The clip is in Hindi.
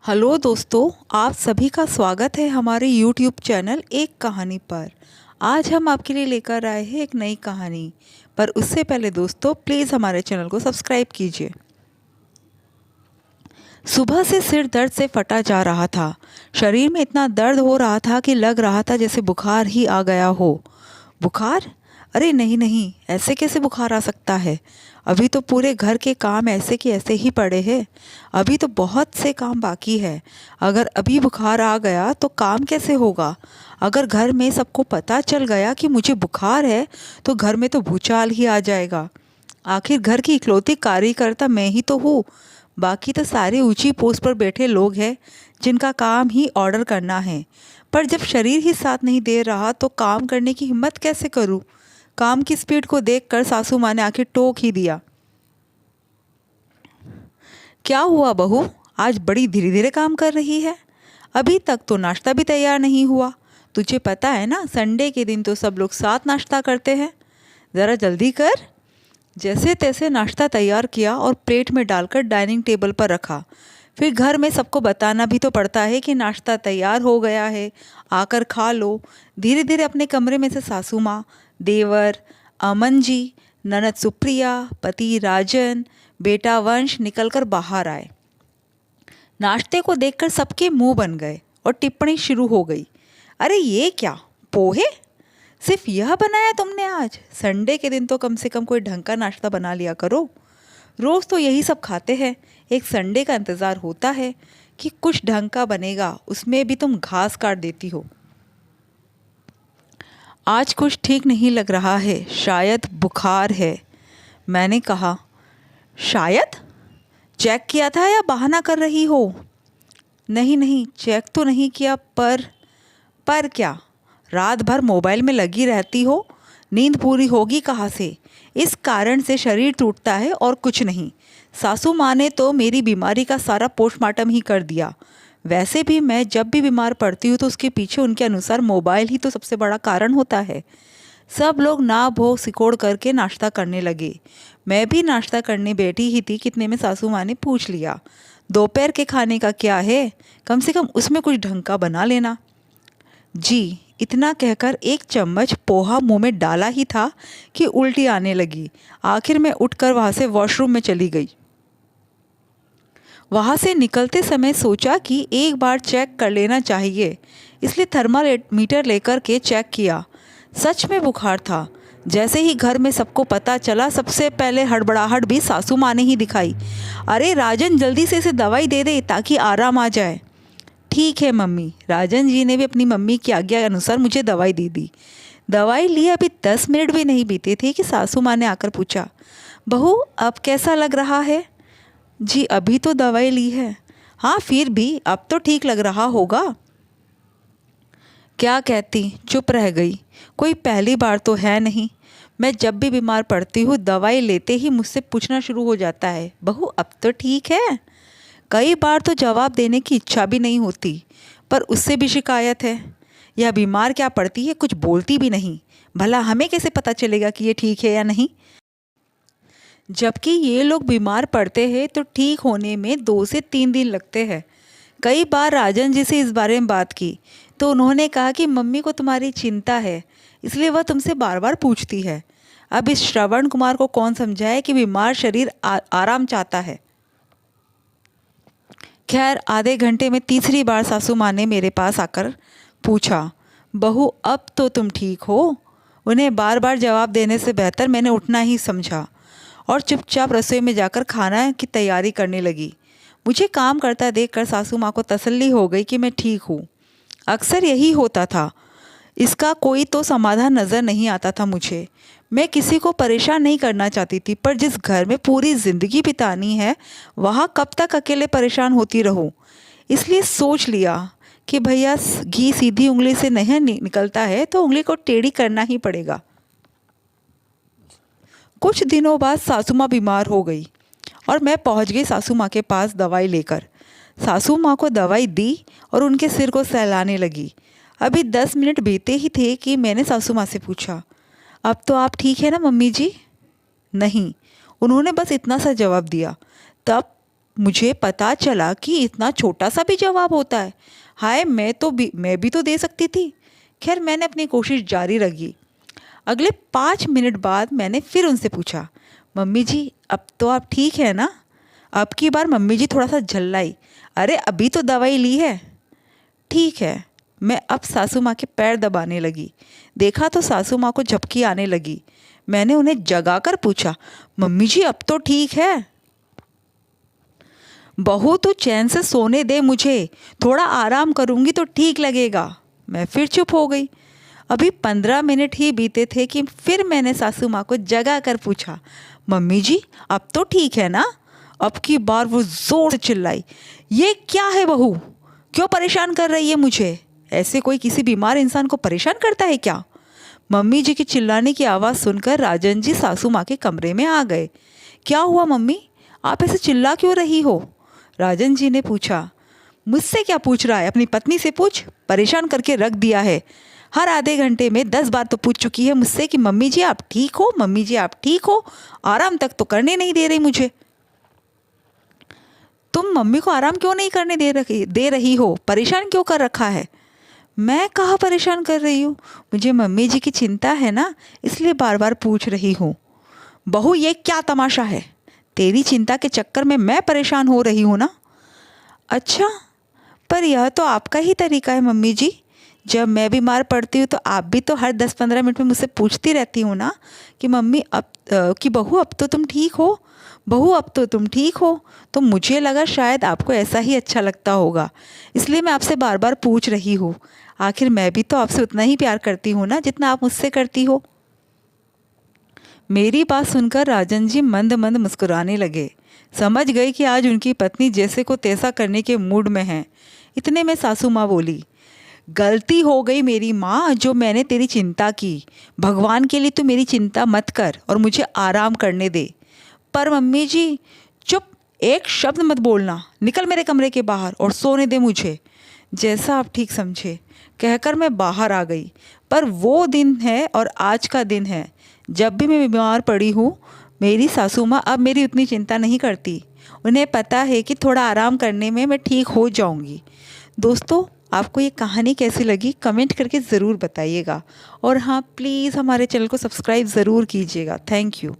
हेलो दोस्तों, आप सभी का स्वागत है हमारे YouTube चैनल एक कहानी पर। आज हम आपके लिए लेकर आए हैं एक नई कहानी। पर उससे पहले दोस्तों प्लीज़ हमारे चैनल को सब्सक्राइब कीजिए। सुबह से सिर दर्द से फटा जा रहा था। शरीर में इतना दर्द हो रहा था कि लग रहा था जैसे बुखार ही आ गया हो। बुखार? अरे नहीं नहीं, ऐसे कैसे बुखार आ सकता है। अभी तो पूरे घर के काम ऐसे के ऐसे ही पड़े हैं। अभी तो बहुत से काम बाकी है। अगर अभी बुखार आ गया तो काम कैसे होगा। अगर घर में सबको पता चल गया कि मुझे बुखार है तो घर में तो भूचाल ही आ जाएगा। आखिर घर की इकलौती कार्यकर्ता मैं ही तो हूँ। बाकी तो सारे ऊंची पोस्ट पर बैठे लोग हैं जिनका काम ही ऑर्डर करना है। पर जब शरीर ही साथ नहीं दे रहा तो काम करने की हिम्मत कैसे करूँ। काम की स्पीड को देखकर सासू माँ ने आखिर टोक ही दिया। क्या हुआ बहू, आज बड़ी धीरे धीरे काम कर रही है। अभी तक तो नाश्ता भी तैयार नहीं हुआ। तुझे पता है ना, संडे के दिन तो सब लोग साथ नाश्ता करते हैं। ज़रा जल्दी कर। जैसे तैसे नाश्ता तैयार किया और प्लेट में डालकर डाइनिंग टेबल पर रखा। फिर घर में सबको बताना भी तो पड़ता है कि नाश्ता तैयार हो गया है, आकर खा लो। धीरे धीरे अपने कमरे में से सासू माँ, देवर अमन जी, ननद सुप्रिया, पति राजन, बेटा वंश निकलकर बाहर आए। नाश्ते को देखकर सबके मुंह बन गए और टिप्पणी शुरू हो गई। अरे ये क्या, पोहे? सिर्फ यह बनाया तुमने आज? संडे के दिन तो कम से कम कोई ढंग का नाश्ता बना लिया करो। रोज़ तो यही सब खाते हैं। एक संडे का इंतज़ार होता है कि कुछ ढंग का बनेगा, उसमें भी तुम घास काट देती हो। आज कुछ ठीक नहीं लग रहा है, शायद बुखार है। मैंने कहा, शायद? चेक किया था या बहाना कर रही हो? नहीं नहीं, चेक तो नहीं किया, पर क्या? रात भर मोबाइल में लगी रहती हो, नींद पूरी होगी कहाँ से। इस कारण से शरीर टूटता है और कुछ नहीं। सासू माँ ने तो मेरी बीमारी का सारा पोस्टमार्टम ही कर दिया। वैसे भी मैं जब भी बीमार पड़ती हूँ तो उसके पीछे उनके अनुसार मोबाइल ही तो सबसे बड़ा कारण होता है। सब लोग ना भोग सिकोड़ करके नाश्ता करने लगे। मैं भी नाश्ता करने बैठी ही थी, कितने में सासू माँ ने पूछ लिया, दोपहर के खाने का क्या है? कम से कम उसमें कुछ ढंग का बना लेना। जी, इतना कहकर एक चम्मच पोहा मुंह में डाला ही था कि उल्टी आने लगी। आखिर मैं उठकर वहाँ से वॉशरूम में चली गई। वहाँ से निकलते समय सोचा कि एक बार चेक कर लेना चाहिए, इसलिए थर्मामीटर लेकर के चेक किया। सच में बुखार था। जैसे ही घर में सबको पता चला, सबसे पहले हड़बड़ाहट भी सासू माँ ने ही दिखाई। अरे राजन, जल्दी से इसे दवाई दे दे ताकि आराम आ जाए। ठीक है मम्मी। राजन जी ने भी अपनी मम्मी की आज्ञा अनुसार मुझे दवाई दे दी। दवाई लिए अभी 10 मिनट भी नहीं बीते थे कि सासू माँ ने आकर पूछा, बहू अब कैसा लग रहा है? जी अभी तो दवाई ली है। हाँ फिर भी अब तो ठीक लग रहा होगा। क्या कहती, चुप रह गई। कोई पहली बार तो है नहीं। मैं जब भी बीमार पड़ती हूँ दवाई लेते ही मुझसे पूछना शुरू हो जाता है, बहू अब तो ठीक है? कई बार तो जवाब देने की इच्छा भी नहीं होती, पर उससे भी शिकायत है। यह बीमार क्या पड़ती है, कुछ बोलती भी नहीं। भला हमें कैसे पता चलेगा कि ये ठीक है या नहीं। जबकि ये लोग बीमार पड़ते हैं तो ठीक होने में 2 से 3 दिन लगते हैं। कई बार राजन जी से इस बारे में बात की तो उन्होंने कहा कि मम्मी को तुम्हारी चिंता है, इसलिए वह तुमसे बार बार पूछती है। अब इस श्रवण कुमार को कौन समझाए कि बीमार शरीर आराम चाहता है। खैर आधे घंटे में तीसरी बार सासू माँ ने मेरे पास आकर पूछा, बहू अब तो तुम ठीक हो? उन्हें बार बार जवाब देने से बेहतर मैंने उठना ही समझा और चुपचाप रसोई में जाकर खाना की तैयारी करने लगी। मुझे काम करता देखकर सासू माँ को तसल्ली हो गई कि मैं ठीक हूँ। अक्सर यही होता था। इसका कोई तो समाधान नज़र नहीं आता था मुझे। मैं किसी को परेशान नहीं करना चाहती थी, पर जिस घर में पूरी ज़िंदगी बितानी है वहाँ कब तक अकेले परेशान होती रहूँ। इसलिए सोच लिया कि भैया घी सीधी उंगली से नहीं निकलता है तो उंगली को टेढ़ी करना ही पड़ेगा। कुछ दिनों बाद सासू माँ बीमार हो गई और मैं पहुँच गई सासू माँ के पास दवाई लेकर। सासू माँ को दवाई दी और उनके सिर को सहलाने लगी। अभी 10 मिनट बीते ही थे कि मैंने सासू माँ से पूछा, अब तो आप ठीक है ना मम्मी जी? नहीं, उन्होंने बस इतना सा जवाब दिया। तब मुझे पता चला कि इतना छोटा सा भी जवाब होता है। हाय, मैं भी तो दे सकती थी। खैर, मैंने अपनी कोशिश जारी रखी। अगले 5 मिनट बाद मैंने फिर उनसे पूछा, मम्मी जी अब तो आप ठीक है ना? अब की बार मम्मी जी थोड़ा सा झल्लाई, अरे अभी तो दवाई ली है। ठीक है। मैं अब सासू माँ के पैर दबाने लगी। देखा तो सासू माँ को झपकी आने लगी। मैंने उन्हें जगाकर पूछा, मम्मी जी अब तो ठीक है? बहू तू चैन से सोने दे मुझे, थोड़ा आराम करूँगी तो ठीक लगेगा। मैं फिर चुप हो गई। अभी 15 मिनट ही बीते थे कि फिर मैंने सासू माँ को जगा कर पूछा, मम्मी जी अब तो ठीक है ना? अब की बार वो जोर से चिल्लाई, ये क्या है बहू, क्यों परेशान कर रही है मुझे? ऐसे कोई किसी बीमार इंसान को परेशान करता है क्या? मम्मी जी की चिल्लाने की आवाज़ सुनकर राजन जी सासू माँ के कमरे में आ गए। क्या हुआ मम्मी, आप ऐसे चिल्ला क्यों रही हो? राजन जी ने पूछा। मुझसे क्या पूछ रहा है, अपनी पत्नी से पूछ, परेशान करके रख दिया है। हर आधे घंटे में 10 बार तो पूछ चुकी है मुझसे कि मम्मी जी आप ठीक हो, मम्मी जी आप ठीक हो। आराम तक तो करने नहीं दे रही मुझे। तुम मम्मी को आराम क्यों नहीं करने दे रही हो? परेशान क्यों कर रखा है? मैं कहाँ परेशान कर रही हूँ? मुझे मम्मी जी की चिंता है ना, इसलिए बार बार पूछ रही हूँ। बहू ये क्या तमाशा है? तेरी चिंता के चक्कर में मैं परेशान हो रही हूँ ना? अच्छा, पर यह तो आपका ही तरीका है मम्मी जी। जब मैं बीमार पड़ती हूँ तो आप भी तो हर 10-15 मिनट में मुझसे पूछती रहती हूँ ना कि मम्मी कि बहू अब तो तुम ठीक हो, बहू अब तो तुम ठीक हो। तो मुझे लगा शायद आपको ऐसा ही अच्छा लगता होगा, इसलिए मैं आपसे बार बार पूछ रही हूँ। आखिर मैं भी तो आपसे उतना ही प्यार करती हूँ ना जितना आप मुझसे करती हो। मेरी बात सुनकर राजन जी मंद मंद मुस्कुराने लगे। समझ गए कि आज उनकी पत्नी जैसे को तैसा करने के मूड में है। इतने में सासू माँ बोली, गलती हो गई मेरी माँ जो मैंने तेरी चिंता की। भगवान के लिए तू मेरी चिंता मत कर और मुझे आराम करने दे। पर मम्मी जी, चुप, एक शब्द मत बोलना, निकल मेरे कमरे के बाहर और सोने दे मुझे। जैसा आप ठीक समझे, कहकर मैं बाहर आ गई। पर वो दिन है और आज का दिन है जब भी मैं बीमार पड़ी हूँ, मेरी सासू माँ अब मेरी उतनी चिंता नहीं करती। उन्हें पता है कि थोड़ा आराम करने में मैं ठीक हो जाऊँगी। दोस्तों, आपको ये कहानी कैसी लगी कमेंट करके ज़रूर बताइएगा। और हाँ, प्लीज़ हमारे चैनल को सब्सक्राइब ज़रूर कीजिएगा। Thank you.